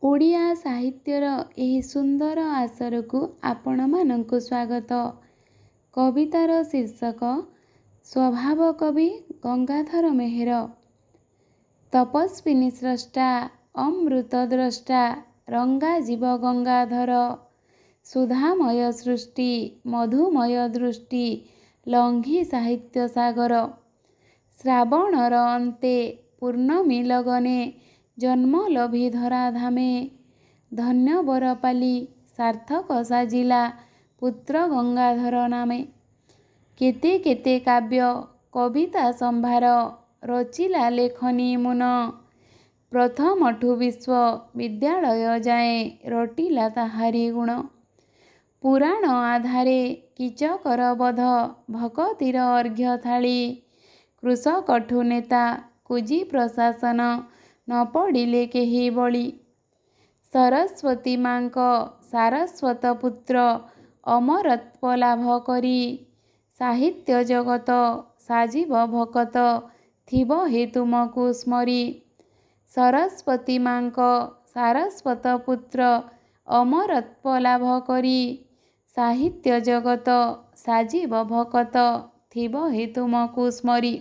ଓଡ଼ିଆ ସାହିତ୍ୟର ଏହି ସୁନ୍ଦର ଆସରକୁ ଆପଣମାନଙ୍କୁ ସ୍ୱାଗତ। କବିତାର ଶୀର୍ଷକ ସ୍ୱଭାବ କବି ଗଙ୍ଗାଧର ମେହେର। ତପସ୍ୱିନୀ ସ୍ରଷ୍ଟା ଅମୃତ ଦ୍ରଷ୍ଟା ରଙ୍ଗା ଜୀବ ଗଙ୍ଗାଧର। ସୁଧାମୟ ସୃଷ୍ଟି ମଧୁମୟ ଦୃଷ୍ଟି ଲଙ୍ଘି ସାହିତ୍ୟ ସାଗର। ଶ୍ରାବଣର ଅନ୍ତେ ପୂର୍ଣ୍ଣମୀ ଲଗନେ ଜନ୍ମଲଭି ଧରାଧାମେ। ଧନ୍ୟ ବରପାଲି ସାର୍ଥକ ସାଜିଲା ପୁତ୍ର ଗଙ୍ଗାଧର ନାମେ। କେତେ କେତେ କାବ୍ୟ କବିତା ସମ୍ଭାର ରଚିଲା ଲେଖନୀ ମୁନ। ପ୍ରଥମଠୁ ବିଶ୍ୱବିଦ୍ୟାଳୟ ଯାଏଁ ରଟିଲା ତାହାରି ଗୁଣ। ପୁରାଣ ଆଧାରେ କୀଚକର ବଧ ଭକତିର ଅର୍ଘ୍ୟ ଥାଳି। କୃଷକଠୁ ନେତା କୁଜି ପ୍ରଶାସନ ନ ପଡ଼ିଲେ କେହି ବଳି। ସରସ୍ୱତୀ ମା'ଙ୍କ ସାରସ୍ୱତ ପୁତ୍ର ଅମରତ୍ୱ ଲାଭ କରି। ସାହିତ୍ୟ ଜଗତ ସାଜିବ ଭକତ ଥିବ ହେ ତୁମକୁ ସ୍ମରି। ସରସ୍ୱତୀ ମା'ଙ୍କ ସାରସ୍ୱତ ପୁତ୍ର ଅମରତ୍ୱ ଲାଭ କରି। ସାହିତ୍ୟ ଜଗତ ସାଜିବ ଭକତ ଥିବ ହେ ତୁମକୁ ସ୍ମରି।